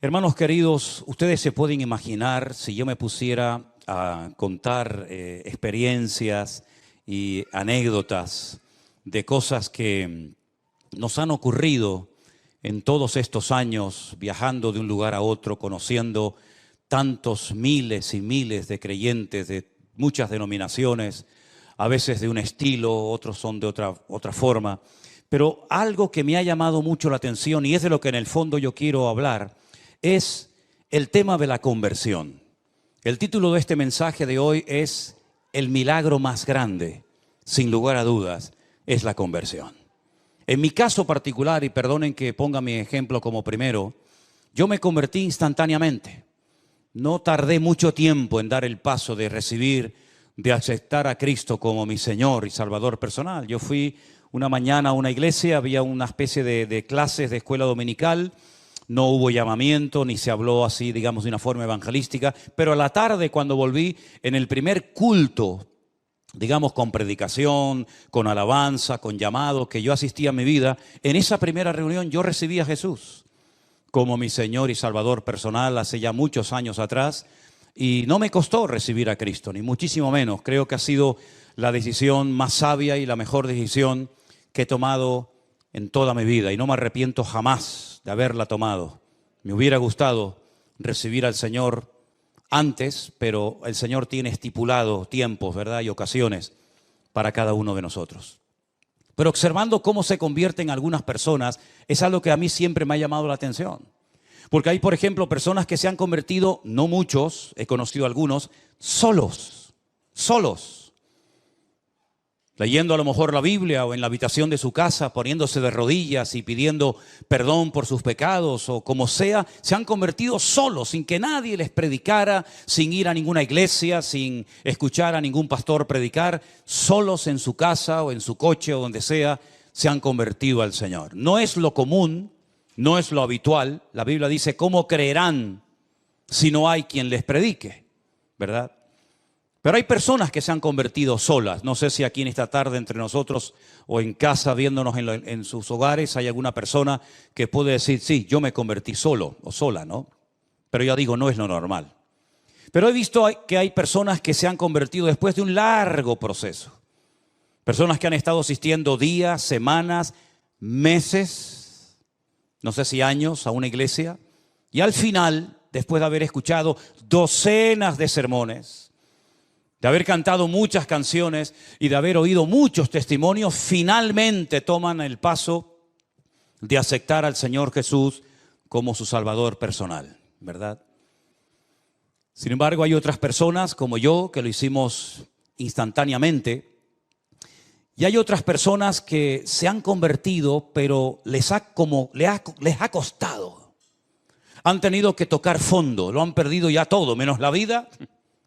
Hermanos queridos, ustedes se pueden imaginar si yo me pusiera a contar experiencias y anécdotas de cosas que nos han ocurrido en todos estos años, viajando de un lugar a otro, conociendo tantos miles y miles de creyentes de muchas denominaciones, a veces de un estilo, otros son de otra forma. Pero algo que me ha llamado mucho la atención, y es de lo que en el fondo yo quiero hablar, es el tema de la conversión. El título de este mensaje de hoy es El milagro más grande, sin lugar a dudas, es la conversión. En mi caso particular, y perdonen que ponga mi ejemplo como primero, yo me convertí instantáneamente. No tardé mucho tiempo en dar el paso de recibir, de aceptar a Cristo como mi Señor y Salvador personal. Yo fui una mañana a una iglesia, había una especie de clases de escuela dominical. No hubo llamamiento, ni se habló así, digamos, de una forma evangelística. Pero a la tarde, cuando volví, en el primer culto, digamos, con predicación, con alabanza, con llamado, que yo asistía a mi vida, en esa primera reunión yo recibí a Jesús como mi Señor y Salvador personal hace ya muchos años atrás. Y no me costó recibir a Cristo, ni muchísimo menos. Creo que ha sido la decisión más sabia y la mejor decisión que he tomado en toda mi vida, y no me arrepiento jamás de haberla tomado. Me hubiera gustado recibir al Señor antes, pero el Señor tiene estipulado tiempos, ¿verdad? Y ocasiones para cada uno de nosotros. Pero observando cómo se convierten algunas personas, es algo que a mí siempre me ha llamado la atención. Porque hay, por ejemplo, personas que se han convertido, no muchos, he conocido algunos, solos. Leyendo a lo mejor la Biblia o en la habitación de su casa, poniéndose de rodillas y pidiendo perdón por sus pecados o como sea, se han convertido solos, sin que nadie les predicara, sin ir a ninguna iglesia, sin escuchar a ningún pastor predicar, solos en su casa o en su coche o donde sea, se han convertido al Señor. No es lo común, no es lo habitual. La Biblia dice, ¿cómo creerán si no hay quien les predique? ¿Verdad? Pero hay personas que se han convertido solas. No sé si aquí en esta tarde entre nosotros o en casa viéndonos en sus hogares hay alguna persona que puede decir, sí, yo me convertí solo o sola, ¿no? Pero ya digo, no es lo normal. Pero he visto que hay personas que se han convertido después de un largo proceso. Personas que han estado asistiendo días, semanas, meses, no sé si años a una iglesia. Y al final, después de haber escuchado docenas de sermones, de haber cantado muchas canciones y de haber oído muchos testimonios, finalmente toman el paso de aceptar al Señor Jesús como su Salvador personal, ¿verdad? Sin embargo, hay otras personas como yo que lo hicimos instantáneamente, y hay otras personas que se han convertido, pero les ha costado. Han tenido que tocar fondo, lo han perdido ya todo, menos la vida.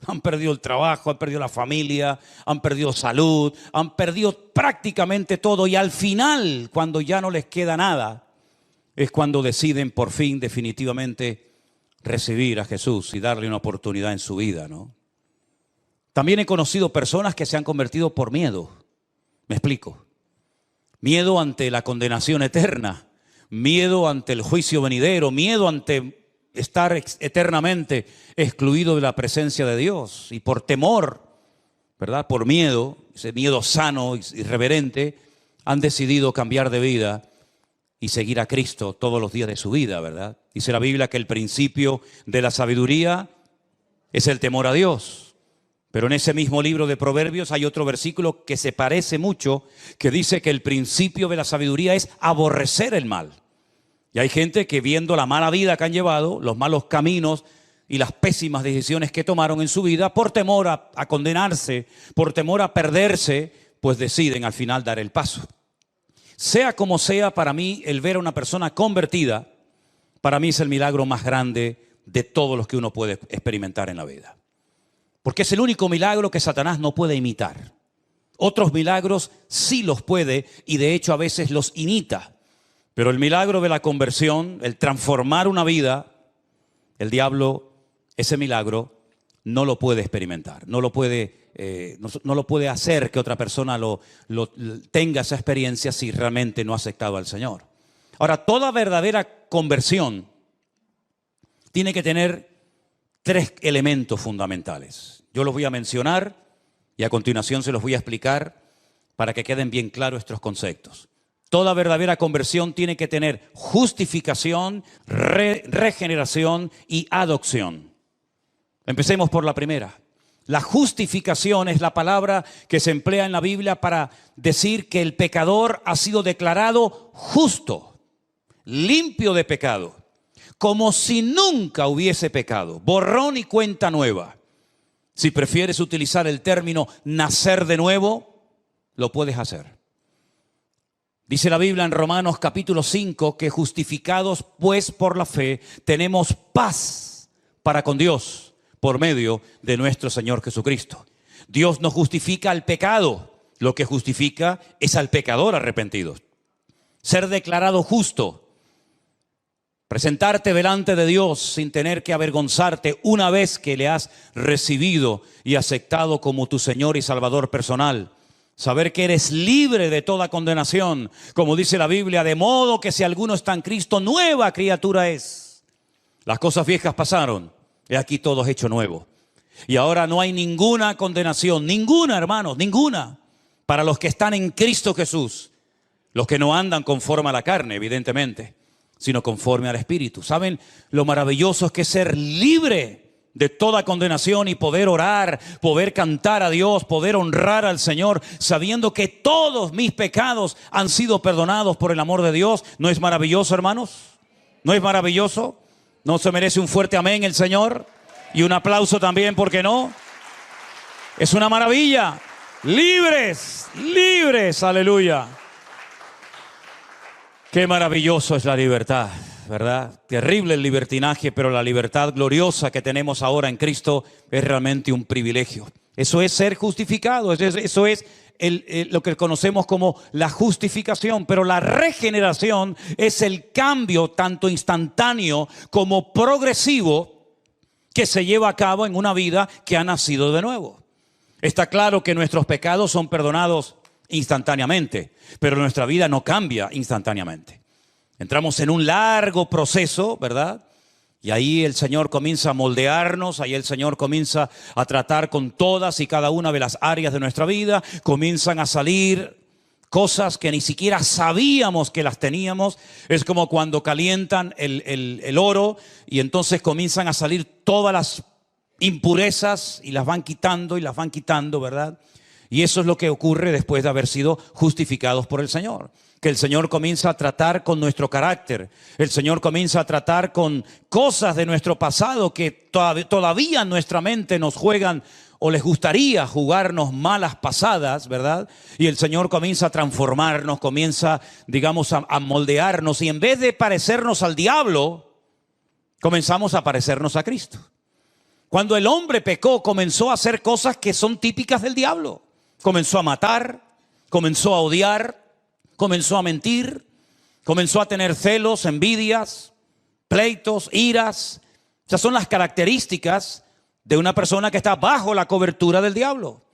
Han perdido el trabajo, han perdido la familia, han perdido salud, han perdido prácticamente todo. Y al final, cuando ya no les queda nada, es cuando deciden por fin, definitivamente, recibir a Jesús y darle una oportunidad en su vida, ¿no? También he conocido personas que se han convertido por miedo. Me explico. Miedo ante la condenación eterna, miedo ante el juicio venidero, miedo ante estar eternamente excluido de la presencia de Dios, y por temor, ¿verdad? Por miedo, ese miedo sano y reverente, han decidido cambiar de vida y seguir a Cristo todos los días de su vida, ¿verdad? Dice la Biblia que el principio de la sabiduría es el temor a Dios. Pero en ese mismo libro de Proverbios hay otro versículo que se parece mucho, que dice que el principio de la sabiduría es aborrecer el mal. Y hay gente que, viendo la mala vida que han llevado, los malos caminos y las pésimas decisiones que tomaron en su vida, por temor a condenarse, por temor a perderse, pues deciden al final dar el paso. Sea como sea, para mí el ver a una persona convertida, para mí es el milagro más grande de todos los que uno puede experimentar en la vida. Porque es el único milagro que Satanás no puede imitar. Otros milagros sí los puede, y de hecho a veces los imita. Pero el milagro de la conversión, el transformar una vida, el diablo, ese milagro, no lo puede experimentar. No lo puede hacer que otra persona tenga esa experiencia si realmente no ha aceptado al Señor. Ahora, toda verdadera conversión tiene que tener tres elementos fundamentales. Yo los voy a mencionar y a continuación se los voy a explicar para que queden bien claros estos conceptos. Toda verdadera conversión tiene que tener justificación, regeneración y adopción. Empecemos por la primera. La justificación es la palabra que se emplea en la Biblia para decir que el pecador ha sido declarado justo, limpio de pecado, como si nunca hubiese pecado, borrón y cuenta nueva. Si prefieres utilizar el término nacer de nuevo, lo puedes hacer. Dice la Biblia en Romanos capítulo 5 que justificados pues por la fe tenemos paz para con Dios por medio de nuestro Señor Jesucristo. Dios no justifica al pecado, lo que justifica es al pecador arrepentido. Ser declarado justo, presentarte delante de Dios sin tener que avergonzarte una vez que le has recibido y aceptado como tu Señor y Salvador personal. Saber que eres libre de toda condenación, como dice la Biblia, de modo que si alguno está en Cristo, nueva criatura es. Las cosas viejas pasaron, he aquí todo es hecho nuevo. Y ahora no hay ninguna condenación, ninguna, hermanos, ninguna, para los que están en Cristo Jesús. Los que no andan conforme a la carne, evidentemente, sino conforme al Espíritu. ¿Saben lo maravilloso es que ser libre de toda condenación y poder orar, poder cantar a Dios, poder honrar al Señor, sabiendo que todos mis pecados han sido perdonados por el amor de Dios? ¿No es maravilloso, hermanos? ¿No es maravilloso? ¿No se merece un fuerte amén el Señor? Y un aplauso también, ¿por qué no? Es una maravilla. Libres, libres, aleluya. Qué maravilloso es la libertad, ¿verdad? Terrible el libertinaje, pero la libertad gloriosa que tenemos ahora en Cristo es realmente un privilegio. Eso es ser justificado, eso es lo que conocemos como la justificación. Pero la regeneración es el cambio tanto instantáneo como progresivo que se lleva a cabo en una vida que ha nacido de nuevo. Está claro que nuestros pecados son perdonados instantáneamente, pero nuestra vida no cambia instantáneamente. Entramos en un largo proceso, ¿verdad? Y ahí el Señor comienza a moldearnos, ahí el Señor comienza a tratar con todas y cada una de las áreas de nuestra vida. Comienzan a salir cosas que ni siquiera sabíamos que las teníamos. Es como cuando calientan el oro y entonces comienzan a salir todas las impurezas y las van quitando, ¿verdad? Y eso es lo que ocurre después de haber sido justificados por el Señor. Que el Señor comienza a tratar con nuestro carácter. El Señor comienza a tratar con cosas de nuestro pasado que todavía en nuestra mente nos juegan o les gustaría jugarnos malas pasadas, ¿verdad? Y el Señor comienza a transformarnos, comienza, digamos, a moldearnos. Y en vez de parecernos al diablo, comenzamos a parecernos a Cristo. Cuando el hombre pecó, comenzó a hacer cosas que son típicas del diablo. Comenzó a matar, comenzó a odiar, comenzó a mentir, comenzó a tener celos, envidias, pleitos, iras. Esas son las características de una persona que está bajo la cobertura del diablo.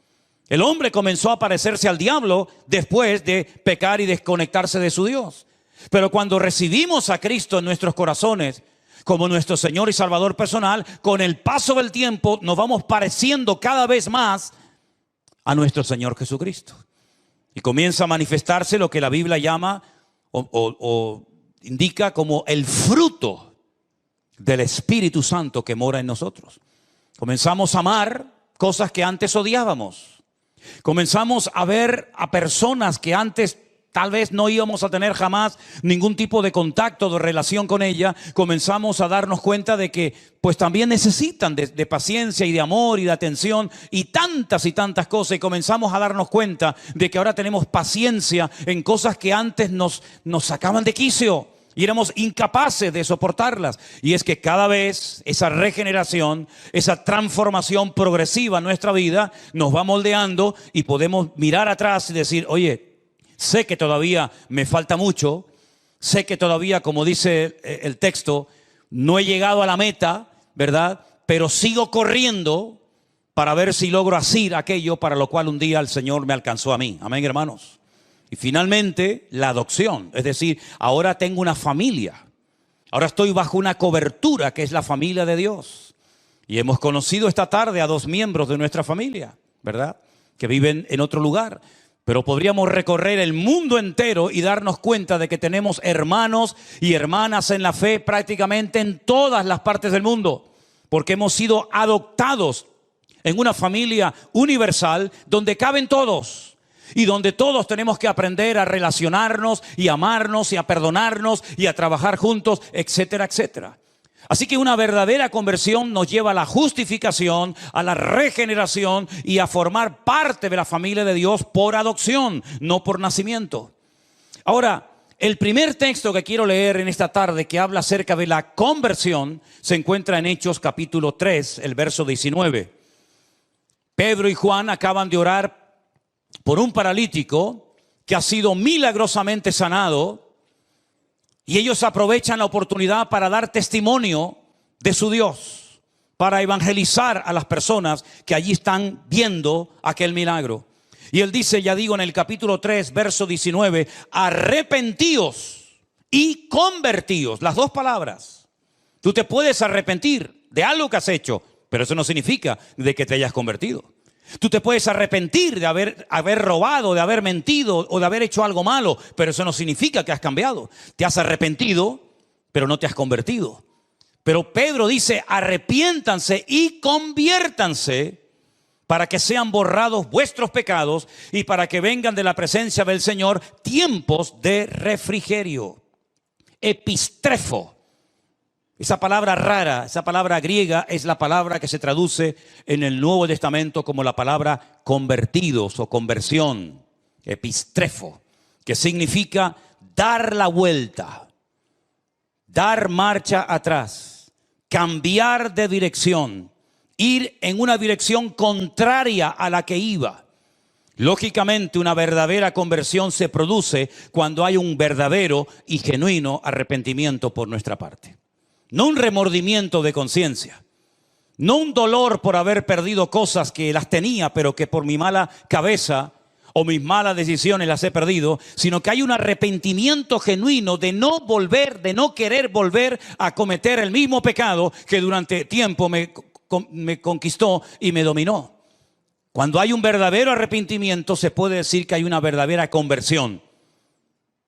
El hombre comenzó a parecerse al diablo después de pecar y desconectarse de su Dios. Pero cuando recibimos a Cristo en nuestros corazones como nuestro Señor y Salvador personal, con el paso del tiempo nos vamos pareciendo cada vez más a nuestro Señor Jesucristo. Y comienza a manifestarse lo que la Biblia llama o indica como el fruto del Espíritu Santo que mora en nosotros. Comenzamos a amar cosas que antes odiábamos. Comenzamos a ver a personas que antes tal vez no íbamos a tener jamás ningún tipo de contacto, de relación con ella. Comenzamos a darnos cuenta de que pues también necesitan de paciencia y de amor y de atención y tantas cosas. Y comenzamos a darnos cuenta de que ahora tenemos paciencia en cosas que antes nos sacaban de quicio y éramos incapaces de soportarlas. Y es que cada vez esa regeneración, esa transformación progresiva en nuestra vida nos va moldeando y podemos mirar atrás y decir, oye, sé que todavía me falta mucho, sé que todavía, como dice el texto, no he llegado a la meta, ¿verdad? Pero sigo corriendo para ver si logro asir aquello para lo cual un día el Señor me alcanzó a mí. Amén, hermanos. Y finalmente, la adopción. Es decir, ahora tengo una familia. Ahora estoy bajo una cobertura que es la familia de Dios. Y hemos conocido esta tarde a 2 miembros de nuestra familia, ¿verdad? Que viven en otro lugar. Pero podríamos recorrer el mundo entero y darnos cuenta de que tenemos hermanos y hermanas en la fe prácticamente en todas las partes del mundo. Porque hemos sido adoptados en una familia universal donde caben todos. Y donde todos tenemos que aprender a relacionarnos y amarnos y a perdonarnos y a trabajar juntos, etcétera, etcétera. Así que una verdadera conversión nos lleva a la justificación, a la regeneración y a formar parte de la familia de Dios por adopción, no por nacimiento. Ahora, el primer texto que quiero leer en esta tarde que habla acerca de la conversión se encuentra en Hechos capítulo 3, el verso 19. Pedro y Juan acaban de orar por un paralítico que ha sido milagrosamente sanado, y ellos aprovechan la oportunidad para dar testimonio de su Dios, para evangelizar a las personas que allí están viendo aquel milagro. Y él dice, ya digo, en el capítulo 3, verso 19, arrepentíos y convertíos. Las dos palabras. Tú te puedes arrepentir de algo que has hecho, pero eso no significa de que te hayas convertido. Tú te puedes arrepentir de haber robado, de haber mentido o de haber hecho algo malo, pero eso no significa que has cambiado. Te has arrepentido, pero no te has convertido. Pero Pedro dice, arrepiéntanse y conviértanse para que sean borrados vuestros pecados y para que vengan de la presencia del Señor tiempos de refrigerio. Epistrefo. Esa palabra rara, esa palabra griega es la palabra que se traduce en el Nuevo Testamento como la palabra convertidos o conversión. Epistrefo, que significa dar la vuelta, dar marcha atrás, cambiar de dirección, ir en una dirección contraria a la que iba. Lógicamente, una verdadera conversión se produce cuando hay un verdadero y genuino arrepentimiento por nuestra parte. No un remordimiento de conciencia, no un dolor por haber perdido cosas que las tenía, pero que por mi mala cabeza o mis malas decisiones las he perdido, sino que hay un arrepentimiento genuino de no volver, de no querer volver a cometer el mismo pecado que durante tiempo me conquistó y me dominó. Cuando hay un verdadero arrepentimiento, se puede decir que hay una verdadera conversión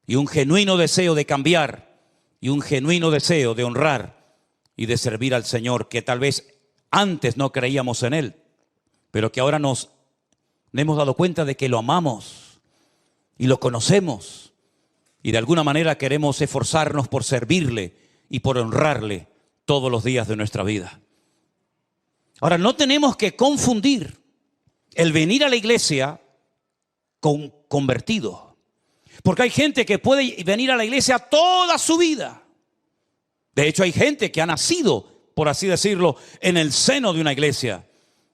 y un genuino deseo de cambiar. Y un genuino deseo de honrar y de servir al Señor, que tal vez antes no creíamos en Él, pero que ahora nos hemos dado cuenta de que lo amamos y lo conocemos. Y de alguna manera queremos esforzarnos por servirle y por honrarle todos los días de nuestra vida. Ahora, no tenemos que confundir el venir a la iglesia con convertido. Porque hay gente que puede venir a la iglesia toda su vida. De hecho, hay gente que ha nacido, por así decirlo, en el seno de una iglesia.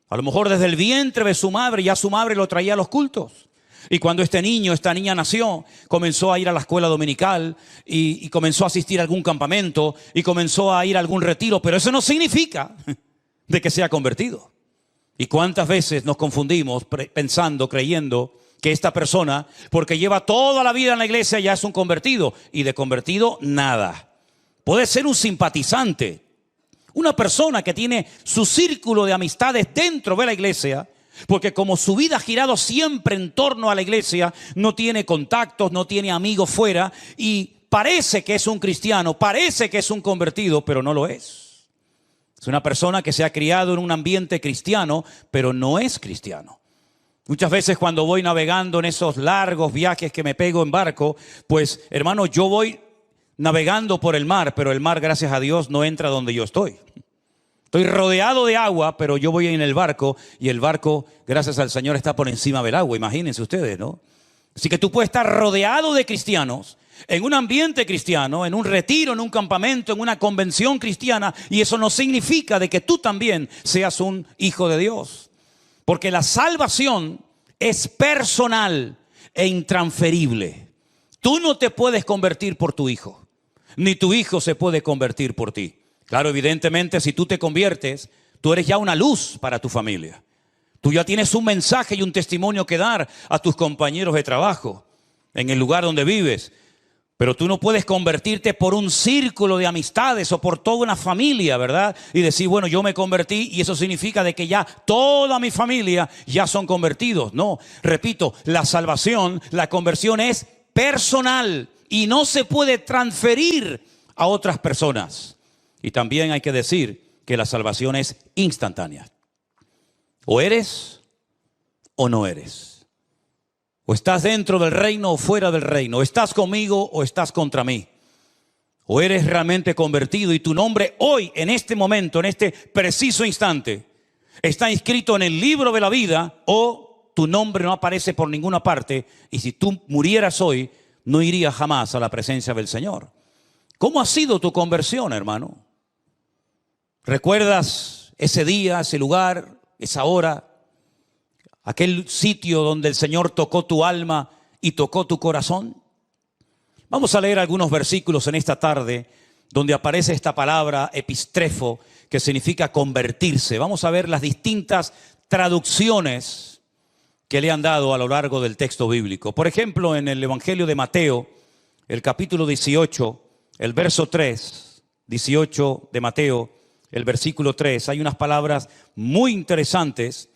A lo mejor desde el vientre de su madre, ya su madre lo traía a los cultos. Y cuando este niño, esta niña nació, comenzó a ir a la escuela dominical y comenzó a asistir a algún campamento y comenzó a ir a algún retiro. Pero eso no significa de que sea convertido. ¿Y cuántas veces nos confundimos pensando, creyendo que esta persona, porque lleva toda la vida en la iglesia, ya es un convertido? Y de convertido, nada. Puede ser un simpatizante, una persona que tiene su círculo de amistades dentro de la iglesia, porque como su vida ha girado siempre en torno a la iglesia, no tiene contactos, no tiene amigos fuera, y parece que es un cristiano, parece que es un convertido, pero no lo es. Es una persona que se ha criado en un ambiente cristiano, pero no es cristiano. Muchas veces cuando voy navegando en esos largos viajes que me pego en barco, pues hermano, yo voy navegando por el mar, pero el mar, gracias a Dios, no entra donde yo estoy. Estoy rodeado de agua, pero yo voy en el barco y el barco, gracias al Señor, está por encima del agua. Imagínense ustedes, ¿no? Así que tú puedes estar rodeado de cristianos, en un ambiente cristiano, en un retiro, en un campamento, en una convención cristiana, y eso no significa de que tú también seas un hijo de Dios. Porque la salvación es personal e intransferible. Tú no te puedes convertir por tu hijo, ni tu hijo se puede convertir por ti. Claro, evidentemente, si tú te conviertes, tú eres ya una luz para tu familia. Tú ya tienes un mensaje y un testimonio que dar a tus compañeros de trabajo, en el lugar donde vives. Pero tú no puedes convertirte por un círculo de amistades o por toda una familia, ¿verdad? Y decir, bueno, yo me convertí y eso significa de que ya toda mi familia ya son convertidos. No, repito, la salvación, la conversión es personal y no se puede transferir a otras personas. Y también hay que decir que la salvación es instantánea. O eres o no eres. O estás dentro del reino o fuera del reino. O estás conmigo o estás contra mí. O eres realmente convertido y tu nombre hoy, en este momento, en este preciso instante, está inscrito en el libro de la vida, o tu nombre no aparece por ninguna parte. Y si tú murieras hoy, no irías jamás a la presencia del Señor. ¿Cómo ha sido tu conversión, hermano? ¿Recuerdas ese día, ese lugar, esa hora? Aquel sitio donde el Señor tocó tu alma y tocó tu corazón. Vamos a leer algunos versículos en esta tarde donde aparece esta palabra epistrefo, que significa convertirse. Vamos a ver las distintas traducciones que le han dado a lo largo del texto bíblico. Por ejemplo, en el Evangelio de Mateo, el capítulo 18, el verso 3, 18 de Mateo, el versículo 3, hay unas palabras muy interesantes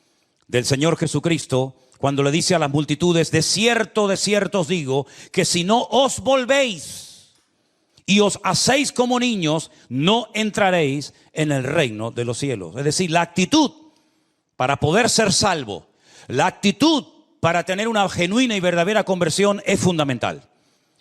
del Señor Jesucristo, cuando le dice a las multitudes, de cierto os digo, que si no os volvéis y os hacéis como niños, no entraréis en el reino de los cielos. Es decir, la actitud para poder ser salvo, la actitud para tener una genuina y verdadera conversión es fundamental.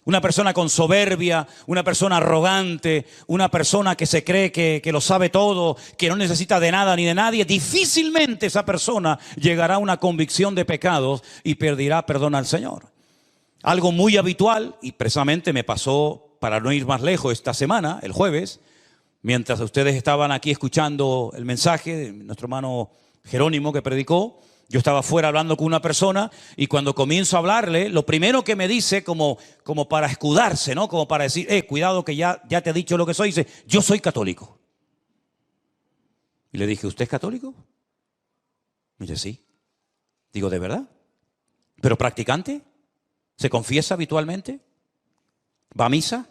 Una persona con soberbia, una persona arrogante, una persona que se cree que lo sabe todo, que no necesita de nada ni de nadie, difícilmente esa persona llegará a una convicción de pecados y pedirá perdón al Señor. Algo muy habitual, y precisamente me pasó, para no ir más lejos, esta semana, el jueves, mientras ustedes estaban aquí escuchando el mensaje de nuestro hermano Jerónimo que predicó, yo estaba fuera hablando con una persona y cuando comienzo a hablarle, lo primero que me dice como para escudarse, ¿no? Como para decir, cuidado que ya te he dicho lo que soy, dice, yo soy católico. Y le dije, ¿usted es católico? Me dice, sí. Digo, ¿de verdad? ¿Pero practicante? ¿Se confiesa habitualmente? ¿Va a misa?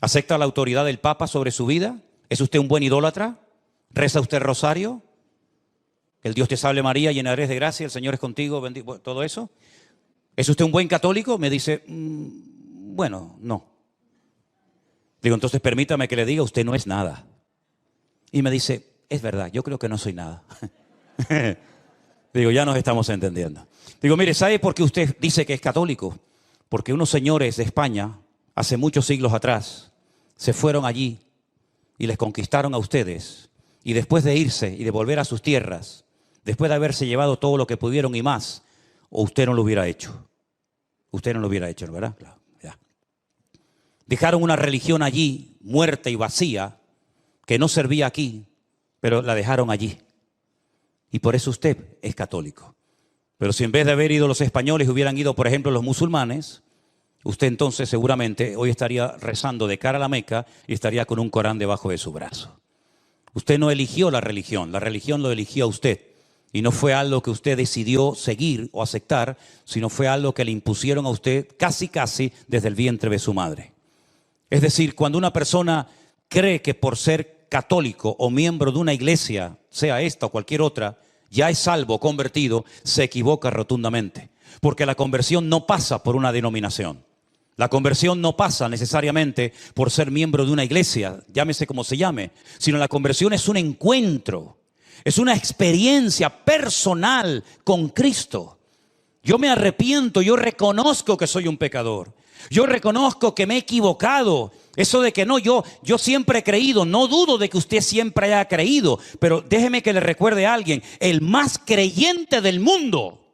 ¿Acepta la autoridad del Papa sobre su vida? ¿Es usted un buen idólatra? ¿Reza usted el rosario? El Dios te salve María, llena eres de gracia, el Señor es contigo, bendito, todo eso. ¿Es usted un buen católico? Me dice, bueno, no. Digo, entonces permítame que le diga, usted no es nada. Y me dice, es verdad, yo creo que no soy nada. Digo, ya nos estamos entendiendo. Digo, mire, ¿sabe por qué usted dice que es católico? Porque unos señores de España, hace muchos siglos atrás, se fueron allí y les conquistaron a ustedes. Y después de irse y de volver a sus tierras, después de haberse llevado todo lo que pudieron y más, o usted no lo hubiera hecho. Usted no lo hubiera hecho, ¿verdad? Claro, ya. Dejaron una religión allí, muerta y vacía, que no servía aquí, pero la dejaron allí. Y por eso usted es católico. Pero si en vez de haber ido los españoles hubieran ido, por ejemplo, los musulmanes, usted entonces seguramente hoy estaría rezando de cara a la Meca y estaría con un Corán debajo de su brazo. Usted no eligió la religión lo eligió a usted. Y no fue algo que usted decidió seguir o aceptar, sino fue algo que le impusieron a usted casi desde el vientre de su madre. Es decir, cuando una persona cree que por ser católico o miembro de una iglesia, sea esta o cualquier otra, ya es salvo, convertido, se equivoca rotundamente. Porque la conversión no pasa por una denominación. La conversión no pasa necesariamente por ser miembro de una iglesia, llámese como se llame, sino la conversión es un encuentro. Es una experiencia personal con Cristo. Yo me arrepiento, yo reconozco que soy un pecador. Yo reconozco que me he equivocado. Eso de que no, yo siempre he creído. No dudo de que usted siempre haya creído. Pero déjeme que le recuerde a alguien. El más creyente del mundo,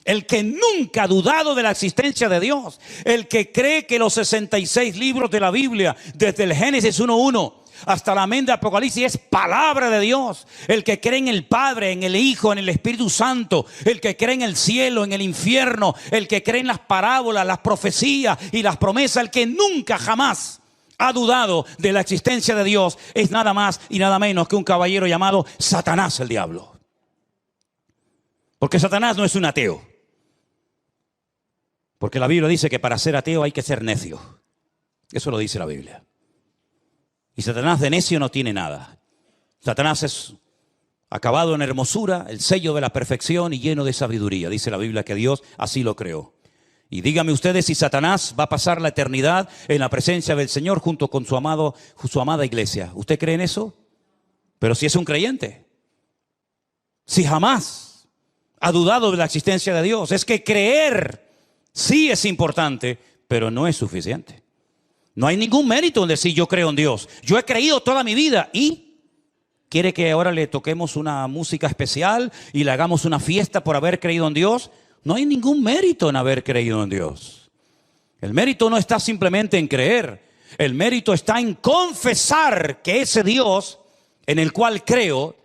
el que nunca ha dudado de la existencia de Dios, el que cree que los 66 libros de la Biblia, desde el Génesis 1:1 hasta la amén de Apocalipsis, es palabra de Dios. El que cree en el Padre, en el Hijo, en el Espíritu Santo, el que cree en el cielo, en el infierno, el que cree en las parábolas, las profecías y las promesas, el que nunca jamás ha dudado de la existencia de Dios, es nada más y nada menos que un caballero llamado Satanás, el diablo. Porque Satanás no es un ateo. Porque la Biblia dice que para ser ateo hay que ser necio. Eso lo dice la Biblia. Y Satanás de necio no tiene nada. Satanás es acabado en hermosura, el sello de la perfección y lleno de sabiduría. Dice la Biblia que Dios así lo creó. Y díganme ustedes si Satanás va a pasar la eternidad en la presencia del Señor junto con su amada iglesia. ¿Usted cree en eso? Pero si es un creyente. Si jamás ha dudado de la existencia de Dios. Es que creer sí es importante, pero no es suficiente. No hay ningún mérito en decir yo creo en Dios. Yo he creído toda mi vida y ¿quiere que ahora le toquemos una música especial y le hagamos una fiesta por haber creído en Dios? No hay ningún mérito en haber creído en Dios. El mérito no está simplemente en creer. El mérito está en confesar que ese Dios en el cual creo,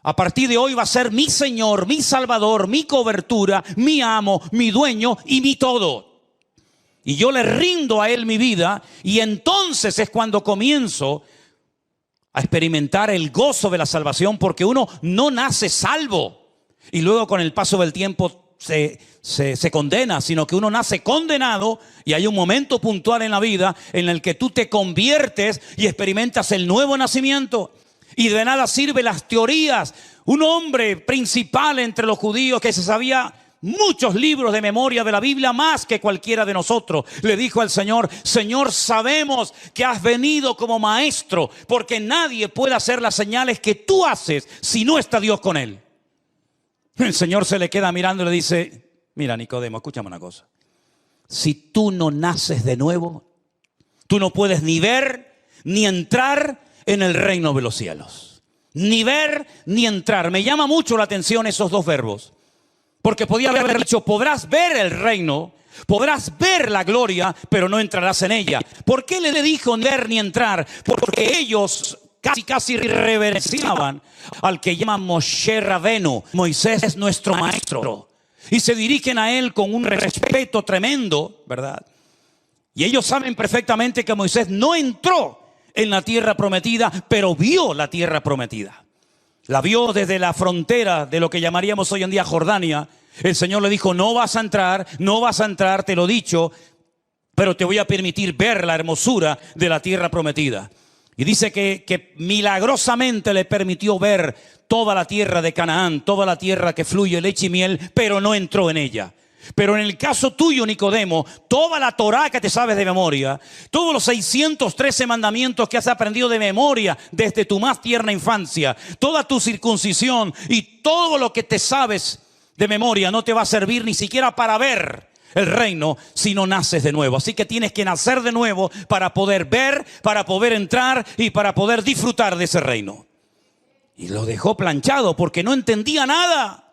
a partir de hoy va a ser mi Señor, mi Salvador, mi cobertura, mi amo, mi dueño y mi todo. Y yo le rindo a Él mi vida y entonces es cuando comienzo a experimentar el gozo de la salvación, porque uno no nace salvo y luego con el paso del tiempo se condena, sino que uno nace condenado y hay un momento puntual en la vida en el que tú te conviertes y experimentas el nuevo nacimiento. Y de nada sirven las teorías. Un hombre principal entre los judíos que se sabía muchos libros de memoria de la Biblia, más que cualquiera de nosotros, le dijo al Señor: Señor, sabemos que has venido como maestro, porque nadie puede hacer las señales que tú haces si no está Dios con él. El Señor se le queda mirando y le dice: mira, Nicodemo, escúchame una cosa. Si tú no naces de nuevo, tú no puedes ni ver ni entrar en el reino de los cielos. Ni ver ni entrar. Me llama mucho la atención esos dos verbos. Porque podía haber dicho: podrás ver el reino, podrás ver la gloria, pero no entrarás en ella. ¿Por qué le dijo ni ver ni entrar? Porque ellos casi reverenciaban al que llaman Moshe Rabenu. Moisés es nuestro maestro. Y se dirigen a él con un respeto tremendo, ¿verdad? Y ellos saben perfectamente que Moisés no entró en la tierra prometida, pero vio la tierra prometida. La vio desde la frontera de lo que llamaríamos hoy en día Jordania. El Señor le dijo: no vas a entrar, te lo he dicho, pero te voy a permitir ver la hermosura de la tierra prometida. Y dice que milagrosamente le permitió ver toda la tierra de Canaán, toda la tierra que fluye leche y miel, pero no entró en ella. Pero en el caso tuyo, Nicodemo, toda la Torá que te sabes de memoria, todos los 613 mandamientos que has aprendido de memoria desde tu más tierna infancia, toda tu circuncisión y todo lo que te sabes de memoria no te va a servir ni siquiera para ver el reino si no naces de nuevo. Así que tienes que nacer de nuevo para poder ver, para poder entrar y para poder disfrutar de ese reino. Y lo dejó planchado porque no entendía nada.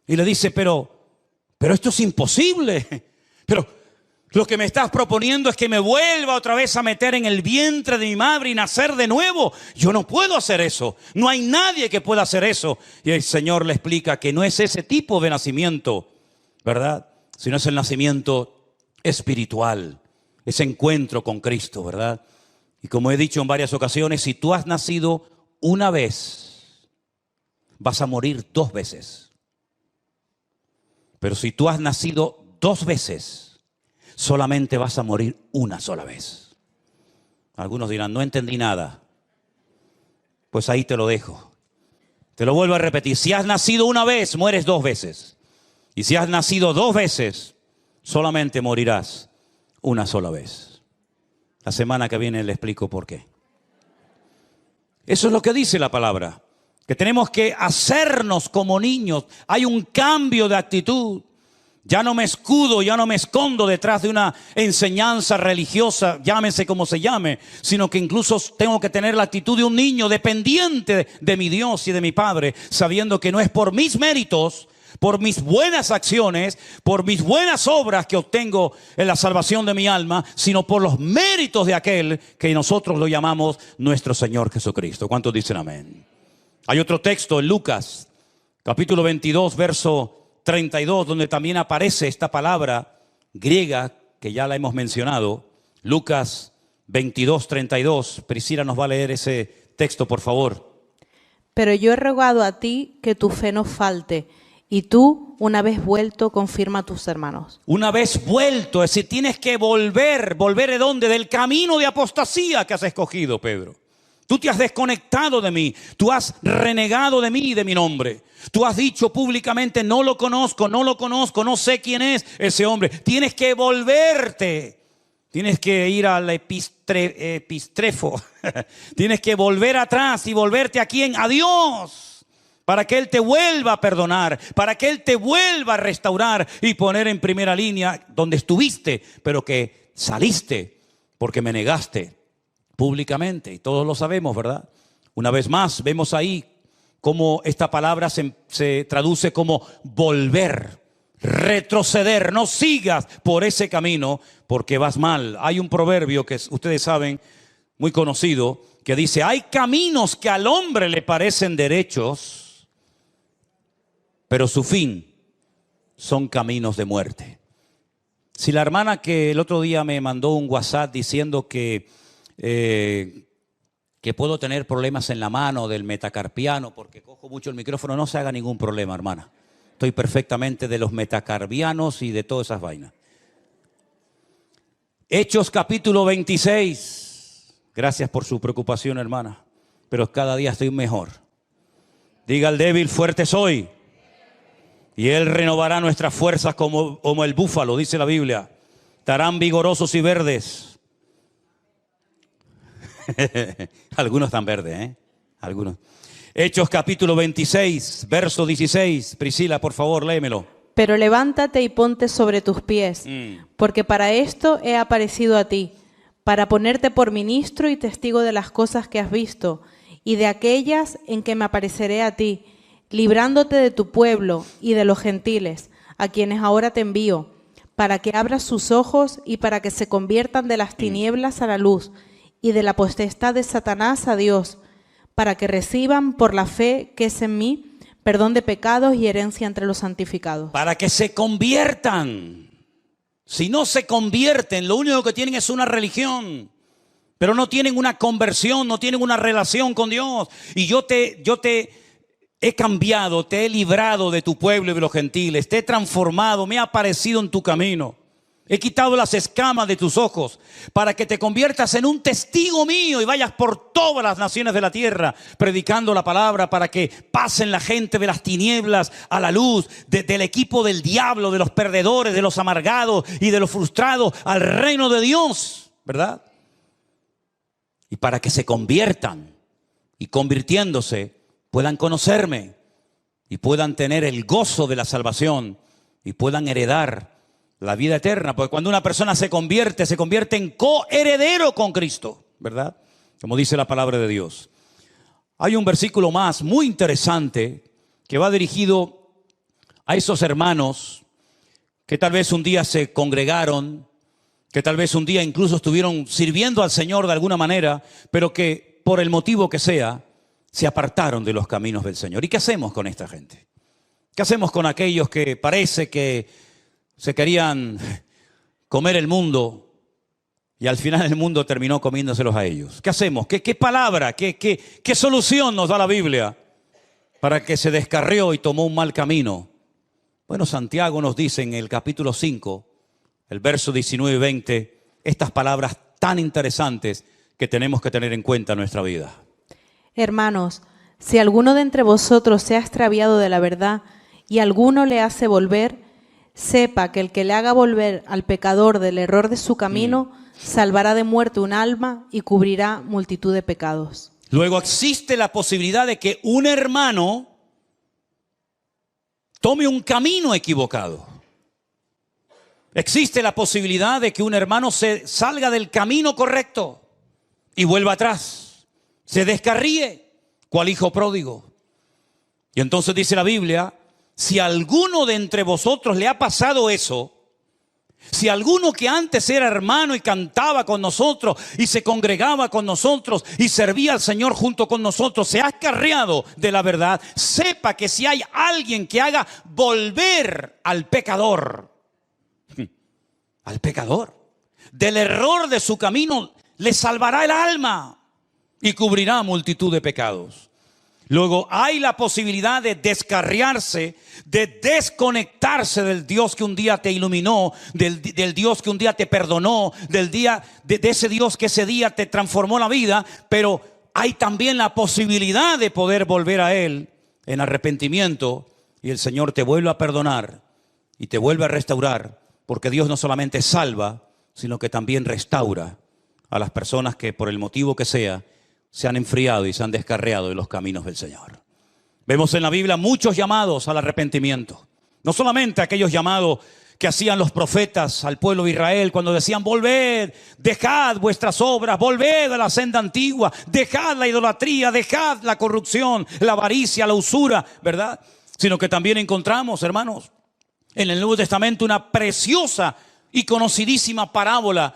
Y le dice: pero esto es imposible. Pero lo que me estás proponiendo es que me vuelva otra vez a meter en el vientre de mi madre y nacer de nuevo. Yo no puedo hacer eso. No hay nadie que pueda hacer eso. Y el Señor le explica que no es ese tipo de nacimiento, ¿verdad? Sino es el nacimiento espiritual, ese encuentro con Cristo, ¿verdad? Y como he dicho en varias ocasiones, si tú has nacido una vez, vas a morir 2 veces. Pero si tú has nacido 2 veces, solamente vas a morir 1 sola vez. Algunos dirán: no entendí nada. Pues ahí te lo dejo. Te lo vuelvo a repetir: si has nacido 1 vez, mueres 2 veces. Y si has nacido 2 veces, solamente morirás 1 sola vez. La semana que viene le explico por qué. Eso es lo que dice la palabra. Que tenemos que hacernos como niños. Hay un cambio de actitud. Ya no me escudo, ya no me escondo detrás de una enseñanza religiosa, llámese como se llame, sino que incluso tengo que tener la actitud de un niño dependiente de mi Dios y de mi Padre, sabiendo que no es por mis méritos, por mis buenas acciones, por mis buenas obras que obtengo en la salvación de mi alma, sino por los méritos de aquel que nosotros lo llamamos nuestro Señor Jesucristo. ¿Cuántos dicen amén? Hay otro texto en Lucas, capítulo 22, verso 32, donde también aparece esta palabra griega que ya la hemos mencionado. Lucas 22, 32. Priscila nos va a leer ese texto, por favor. Pero yo he rogado a ti que tu fe no falte, Y tú, una vez vuelto, confirma a tus hermanos. Una vez vuelto, es decir, tienes que volver. ¿Volver de dónde? Del camino de apostasía que has escogido, Pedro. Tú te has desconectado de mí, tú has renegado de mí y de mi nombre. Tú has dicho públicamente, no lo conozco, no sé quién es ese hombre. Tienes que volverte, tienes que ir al epistrefo, tienes que volver atrás y volverte a quién, a Dios, para que Él te vuelva a perdonar, para que Él te vuelva a restaurar y poner en primera línea donde estuviste, pero que saliste porque me negaste públicamente, y todos lo sabemos, ¿verdad? Una vez más, vemos ahí cómo esta palabra se traduce como volver, retroceder. No sigas por ese camino porque vas mal. Hay un proverbio que ustedes saben, muy conocido, que dice, hay caminos que al hombre le parecen derechos, pero su fin son caminos de muerte. Si la hermana que el otro día me mandó un WhatsApp diciendo que puedo tener problemas en la mano del metacarpiano porque cojo mucho el micrófono, no se haga ningún problema, hermana. Estoy perfectamente de los metacarpianos y de todas esas vainas. Hechos capítulo 26. Gracias por su preocupación, hermana, pero cada día estoy mejor. Diga al débil, fuerte soy, y Él renovará nuestras fuerzas como el búfalo, dice la Biblia. Estarán vigorosos y verdes. Algunos están verdes, ¿eh? Algunos. Hechos capítulo 26, verso 16. Priscila, por favor, léemelo. Pero levántate y ponte sobre tus pies, porque para esto he aparecido a ti, para ponerte por ministro y testigo de las cosas que has visto, y de aquellas en que me apareceré a ti, librándote de tu pueblo y de los gentiles, a quienes ahora te envío, para que abras sus ojos y para que se conviertan de las tinieblas a la luz, y de la potestad de Satanás a Dios, para que reciban por la fe que es en mí, perdón de pecados y herencia entre los santificados. Para que se conviertan. Si no se convierten, lo único que tienen es una religión, pero no tienen una conversión, no tienen una relación con Dios. Y yo te he cambiado, te he librado de tu pueblo y de los gentiles, te he transformado, me he aparecido en tu camino. He quitado las escamas de tus ojos para que te conviertas en un testigo mío y vayas por todas las naciones de la tierra predicando la palabra, para que pasen la gente de las tinieblas a la luz, del equipo del diablo, de los perdedores, de los amargados y de los frustrados al reino de Dios, ¿verdad? Y para que se conviertan y convirtiéndose puedan conocerme y puedan tener el gozo de la salvación y puedan heredar la vida eterna, porque cuando una persona se convierte en coheredero con Cristo, ¿verdad? Como dice la palabra de Dios. Hay un versículo más muy interesante que va dirigido a esos hermanos que tal vez un día se congregaron, que tal vez un día incluso estuvieron sirviendo al Señor de alguna manera, pero que por el motivo que sea, se apartaron de los caminos del Señor. ¿Y qué hacemos con esta gente? ¿Qué hacemos con aquellos que parece que se querían comer el mundo y al final el mundo terminó comiéndoselos a ellos? ¿Qué hacemos? ¿Qué palabra, qué solución nos da la Biblia para que se descarrió y tomó un mal camino? Bueno, Santiago nos dice en el capítulo 5, el verso 19 y 20, estas palabras tan interesantes que tenemos que tener en cuenta en nuestra vida. Hermanos, si alguno de entre vosotros se ha extraviado de la verdad y alguno le hace volver, sepa que el que le haga volver al pecador del error de su camino, salvará de muerte un alma y cubrirá multitud de pecados. Luego existe la posibilidad de que un hermano tome un camino equivocado. Existe la posibilidad de que un hermano se salga del camino correcto y vuelva atrás, se descarríe, cual hijo pródigo. Y entonces dice la Biblia, si a alguno de entre vosotros le ha pasado eso, si alguno que antes era hermano y cantaba con nosotros y se congregaba con nosotros y servía al Señor junto con nosotros, se ha escarriado de la verdad, sepa que si hay alguien que haga volver al pecador, del error de su camino, le salvará el alma y cubrirá multitud de pecados. Luego hay la posibilidad de descarriarse, de desconectarse del Dios que un día te iluminó, del Dios que un día te perdonó, de ese Dios que ese día te transformó la vida. Pero hay también la posibilidad de poder volver a Él en arrepentimiento, y el Señor te vuelve a perdonar y te vuelve a restaurar, porque Dios no solamente salva, sino que también restaura a las personas que por el motivo que sea se han enfriado y se han descarriado de los caminos del Señor. Vemos en la Biblia muchos llamados al arrepentimiento. No solamente aquellos llamados que hacían los profetas al pueblo de Israel cuando decían: volved, dejad vuestras obras, volved a la senda antigua, dejad la idolatría, dejad la corrupción, la avaricia, la usura, ¿verdad? Sino que también encontramos, hermanos, en el Nuevo Testamento una preciosa y conocidísima parábola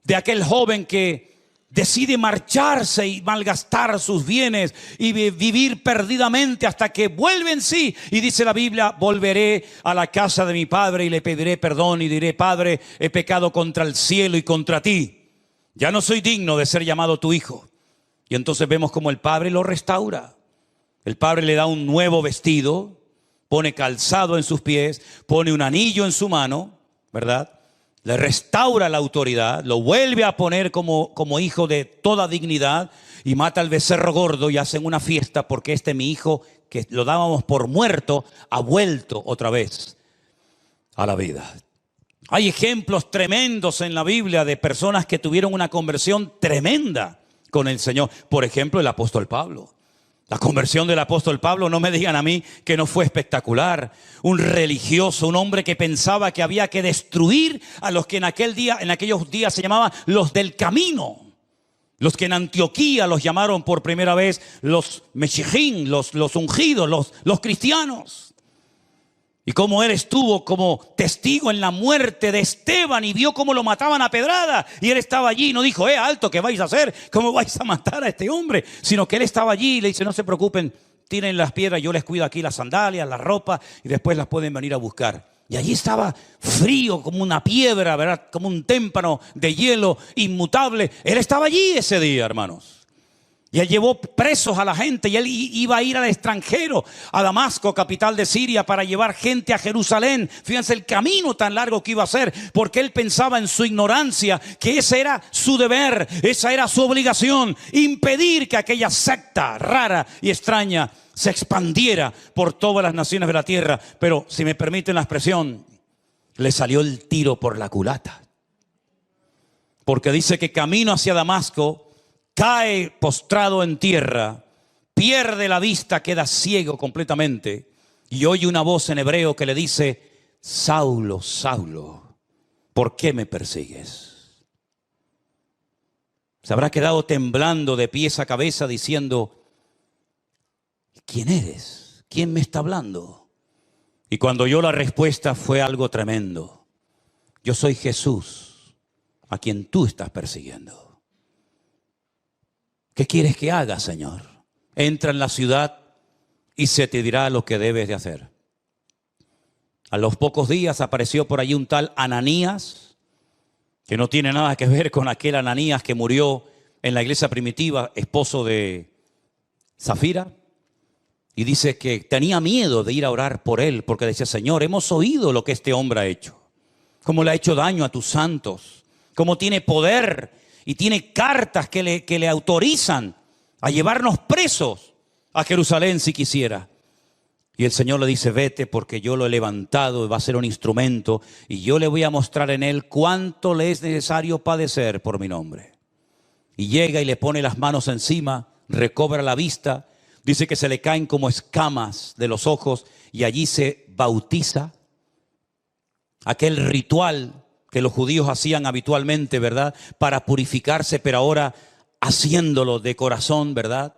de aquel joven que decide marcharse y malgastar sus bienes y vivir perdidamente hasta que vuelve en sí. Y dice la Biblia: volveré a la casa de mi padre y le pediré perdón y diré: Padre, he pecado contra el cielo y contra ti. Ya no soy digno de ser llamado tu hijo. Y entonces vemos como el padre lo restaura. El padre le da un nuevo vestido, pone calzado en sus pies, pone un anillo en su mano, ¿verdad? Le restaura la autoridad, lo vuelve a poner como hijo de toda dignidad, y mata al becerro gordo y hacen una fiesta porque mi hijo, que lo dábamos por muerto, ha vuelto otra vez a la vida. Hay ejemplos tremendos en la Biblia de personas que tuvieron una conversión tremenda con el Señor. Por ejemplo, el apóstol Pablo. La conversión del apóstol Pablo, no me digan a mí que no fue espectacular. Un religioso, un hombre que pensaba que había que destruir a los que en aquellos días se llamaban los del camino. Los que en Antioquía los llamaron por primera vez los Meshijín, los ungidos, los cristianos. Y como él estuvo como testigo en la muerte de Esteban y vio cómo lo mataban a pedrada, y él estaba allí y no dijo: alto, ¿qué vais a hacer? ¿Cómo vais a matar a este hombre? Sino que él estaba allí y le dice: no se preocupen, tiren las piedras, yo les cuido aquí las sandalias, la ropa, y después las pueden venir a buscar. Y allí estaba frío como una piedra, ¿verdad? Como un témpano de hielo inmutable. Él estaba allí ese día, hermanos. Y él llevó presos a la gente, y él iba a ir al extranjero, a Damasco, capital de Siria, para llevar gente a Jerusalén. Fíjense el camino tan largo que iba a hacer, porque él pensaba en su ignorancia que ese era su deber, esa era su obligación: impedir que aquella secta rara y extraña se expandiera por todas las naciones de la tierra. Pero, si me permiten la expresión, le salió el tiro por la culata. Porque dice que camino hacia Damasco cae postrado en tierra, pierde la vista, queda ciego completamente, y oye una voz en hebreo que le dice: Saulo, Saulo, ¿por qué me persigues? Se habrá quedado temblando de pies a cabeza diciendo: ¿quién eres? ¿Quién me está hablando? Y cuando oyó la respuesta fue algo tremendo: yo soy Jesús, a quien tú estás persiguiendo. ¿Qué quieres que haga, Señor? Entra en la ciudad y se te dirá lo que debes de hacer. A los pocos días apareció por allí un tal Ananías, que no tiene nada que ver con aquel Ananías que murió en la iglesia primitiva, esposo de Zafira. Y dice que tenía miedo de ir a orar por él, porque decía: Señor, hemos oído lo que este hombre ha hecho, cómo le ha hecho daño a tus santos, cómo tiene poder y tiene cartas que le autorizan a llevarnos presos a Jerusalén si quisiera. Y el Señor le dice: vete, porque yo lo he levantado, va a ser un instrumento, y yo le voy a mostrar en él cuánto le es necesario padecer por mi nombre. Y llega y le pone las manos encima, recobra la vista, dice que se le caen como escamas de los ojos, y allí se bautiza. Aquel ritual que los judíos hacían habitualmente, ¿verdad?, para purificarse, pero ahora haciéndolo de corazón, ¿verdad?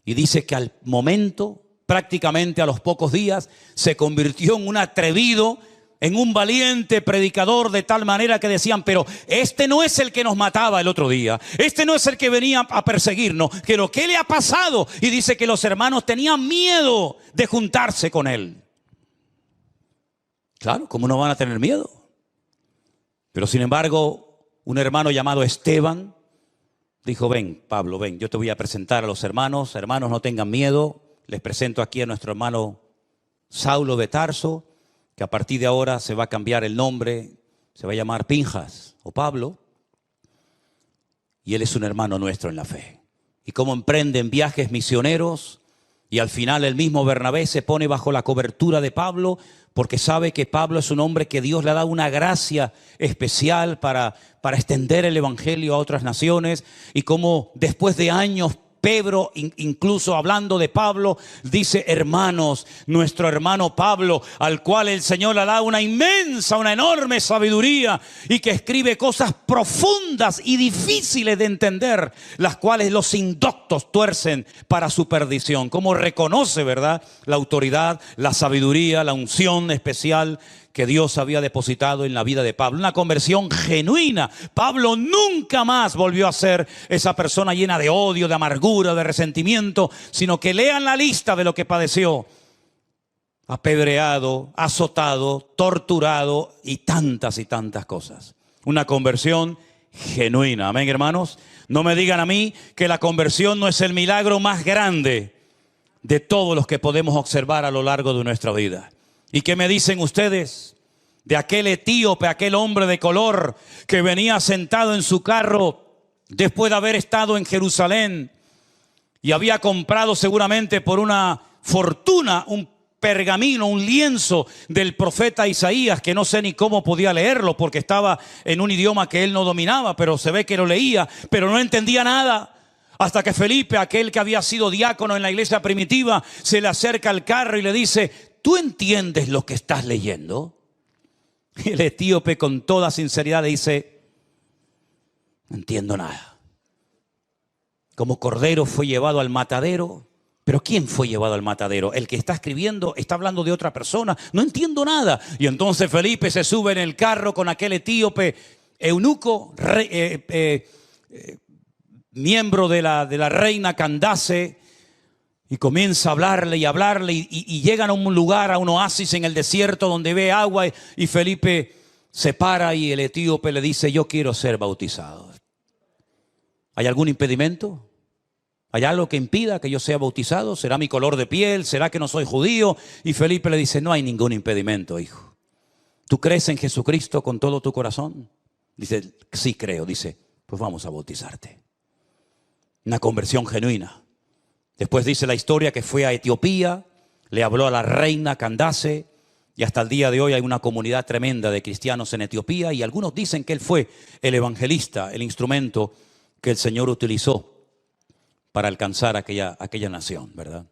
Y dice que al momento, prácticamente a los pocos días, se convirtió en un atrevido, en un valiente predicador, de tal manera que decían: pero este no es el que nos mataba el otro día, este no es el que venía a perseguirnos, que lo que le ha pasado. Y dice que los hermanos tenían miedo de juntarse con él. Claro, ¿cómo no van a tener miedo? Pero sin embargo, un hermano llamado Esteban dijo: ven, Pablo, ven, yo te voy a presentar a los hermanos. Hermanos, no tengan miedo, les presento aquí a nuestro hermano Saulo de Tarso, que a partir de ahora se va a cambiar el nombre, se va a llamar Pinjas o Pablo, y él es un hermano nuestro en la fe. Y cómo emprenden viajes misioneros, y al final el mismo Bernabé se pone bajo la cobertura de Pablo, porque sabe que Pablo es un hombre que Dios le ha dado una gracia especial para extender el evangelio a otras naciones, y cómo después de años Pedro, incluso hablando de Pablo, dice: hermanos, nuestro hermano Pablo, al cual el Señor le ha dado una inmensa, una enorme sabiduría, y que escribe cosas profundas y difíciles de entender, las cuales los indoctos tuercen para su perdición. Como reconoce, ¿verdad?, la autoridad, la sabiduría, la unción especial que Dios había depositado en la vida de Pablo. Una conversión genuina. Pablo nunca más volvió a ser esa persona llena de odio, de amargura, de resentimiento, sino que lean la lista de lo que padeció: apedreado, azotado, torturado y tantas cosas. Una conversión genuina. Amén, hermanos. No me digan a mí que la conversión no es el milagro más grande de todos los que podemos observar a lo largo de nuestra vida. ¿Y qué me dicen ustedes de aquel etíope, aquel hombre de color que venía sentado en su carro después de haber estado en Jerusalén y había comprado seguramente por una fortuna un pergamino, un lienzo del profeta Isaías, que no sé ni cómo podía leerlo porque estaba en un idioma que él no dominaba, pero se ve que lo leía, pero no entendía nada? Hasta que Felipe, aquel que había sido diácono en la iglesia primitiva, se le acerca al carro y le dice: ¿tú entiendes lo que estás leyendo? Y el etíope con toda sinceridad le dice: no entiendo nada. Como cordero fue llevado al matadero. ¿Pero quién fue llevado al matadero? El que está escribiendo está hablando de otra persona. No entiendo nada. Y entonces Felipe se sube en el carro con aquel etíope eunuco, miembro de la reina Candace, y comienza a hablarle y llegan a un lugar, a un oasis en el desierto donde ve agua, y Felipe se para y el etíope le dice: yo quiero ser bautizado. ¿Hay algún impedimento? ¿Hay algo que impida que yo sea bautizado? ¿Será mi color de piel? ¿Será que no soy judío? Y Felipe le dice: no hay ningún impedimento, hijo. ¿Tú crees en Jesucristo con todo tu corazón? Dice: sí creo. Dice: pues vamos a bautizarte. Una conversión genuina. Después dice la historia que fue a Etiopía, le habló a la reina Candace, y hasta el día de hoy hay una comunidad tremenda de cristianos en Etiopía, y algunos dicen que él fue el evangelista, el instrumento que el Señor utilizó para alcanzar aquella nación, ¿verdad?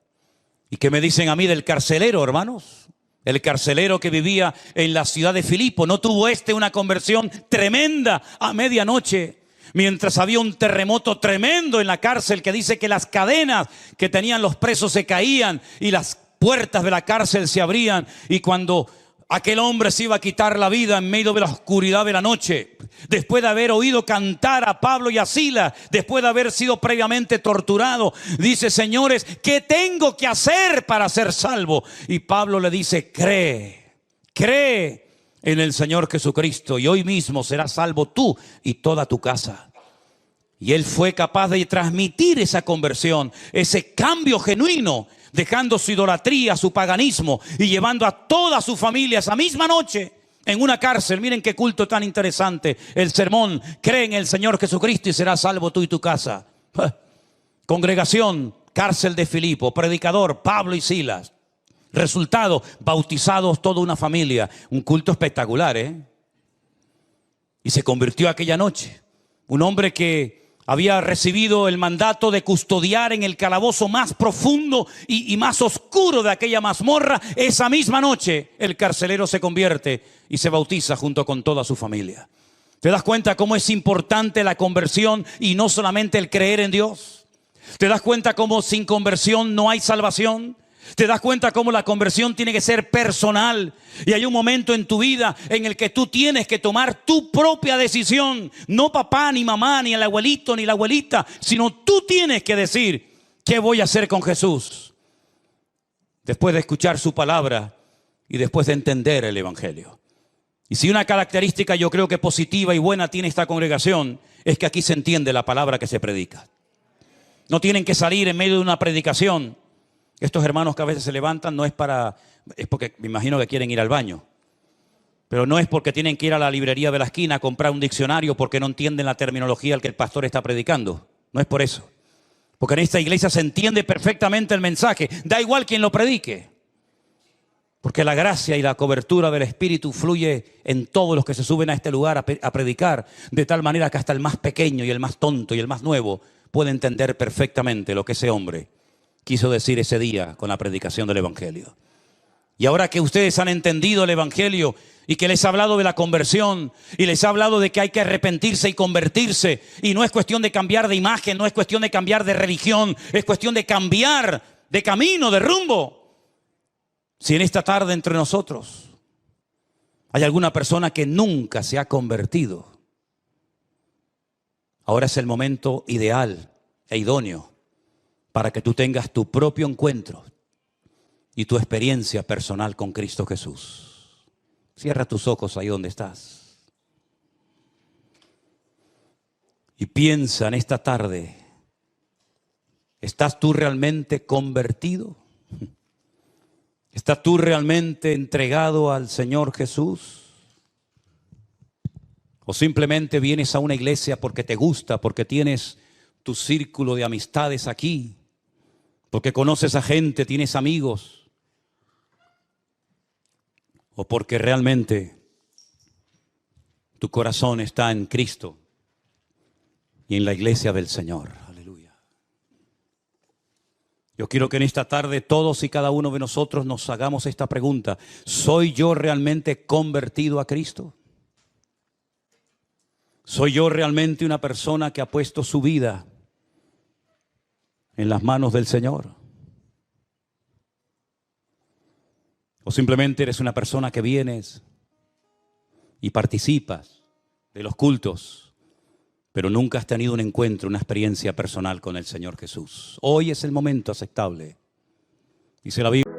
¿Y qué me dicen a mí del carcelero, hermanos? El carcelero que vivía en la ciudad de Filipo, ¿no tuvo una conversión tremenda a medianoche? Mientras había un terremoto tremendo en la cárcel que dice que las cadenas que tenían los presos se caían y las puertas de la cárcel se abrían, y cuando aquel hombre se iba a quitar la vida en medio de la oscuridad de la noche, después de haber oído cantar a Pablo y a Silas, después de haber sido previamente torturado, dice: señores, ¿qué tengo que hacer para ser salvo? Y Pablo le dice: cree en el Señor Jesucristo y hoy mismo serás salvo tú y toda tu casa. Y él fue capaz de transmitir esa conversión, ese cambio genuino, dejando su idolatría, su paganismo, y llevando a toda su familia esa misma noche en una cárcel. Miren qué culto tan interesante. El sermón: cree en el Señor Jesucristo y serás salvo tú y tu casa. Congregación, cárcel de Filipo. Predicador, Pablo y Silas. Resultado: bautizados toda una familia. Un culto espectacular, Y se convirtió aquella noche. Un hombre que había recibido el mandato de custodiar en el calabozo más profundo y más oscuro de aquella mazmorra. Esa misma noche el carcelero se convierte y se bautiza junto con toda su familia. ¿Te das cuenta cómo es importante la conversión y no solamente el creer en Dios? ¿Te das cuenta cómo sin conversión no hay salvación? ¿Te das cuenta cómo la conversión tiene que ser personal? Y hay un momento en tu vida en el que tú tienes que tomar tu propia decisión. No papá, ni mamá, ni el abuelito, ni la abuelita, sino tú tienes que decir: ¿qué voy a hacer con Jesús? Después de escuchar su palabra y después de entender el evangelio. Y si una característica yo creo que positiva y buena tiene esta congregación, es que aquí se entiende la palabra que se predica. No tienen que salir en medio de una predicación Estos hermanos que a veces se levantan es porque me imagino que quieren ir al baño. Pero no es porque tienen que ir a la librería de la esquina a comprar un diccionario porque no entienden la terminología al que el pastor está predicando. No es por eso. Porque en esta iglesia se entiende perfectamente el mensaje. Da igual quien lo predique. Porque la gracia y la cobertura del Espíritu fluye en todos los que se suben a este lugar a predicar. De tal manera que hasta el más pequeño y el más tonto y el más nuevo puede entender perfectamente lo que ese hombre quiso decir ese día con la predicación del Evangelio. Y ahora que ustedes han entendido el Evangelio y que les ha hablado de la conversión y les ha hablado de que hay que arrepentirse y convertirse, y no es cuestión de cambiar de imagen, no es cuestión de cambiar de religión, es cuestión de cambiar de camino, de rumbo. Si en esta tarde entre nosotros hay alguna persona que nunca se ha convertido, ahora es el momento ideal e idóneo para que tú tengas tu propio encuentro y tu experiencia personal con Cristo Jesús. Cierra tus ojos ahí donde estás y piensa en esta tarde, ¿estás tú realmente convertido? ¿Estás tú realmente entregado al Señor Jesús? ¿O simplemente vienes a una iglesia porque te gusta, porque tienes tu círculo de amistades aquí, porque conoces a gente, tienes amigos? ¿O porque realmente tu corazón está en Cristo y en la iglesia del Señor? Yo quiero que en esta tarde todos y cada uno de nosotros nos hagamos esta pregunta. ¿Soy yo realmente convertido a Cristo? ¿Soy yo realmente una persona que ha puesto su vida en las manos del Señor? ¿O simplemente eres una persona que vienes y participas de los cultos, pero nunca has tenido un encuentro, una experiencia personal con el Señor Jesús? Hoy es el momento aceptable. Dice la Biblia.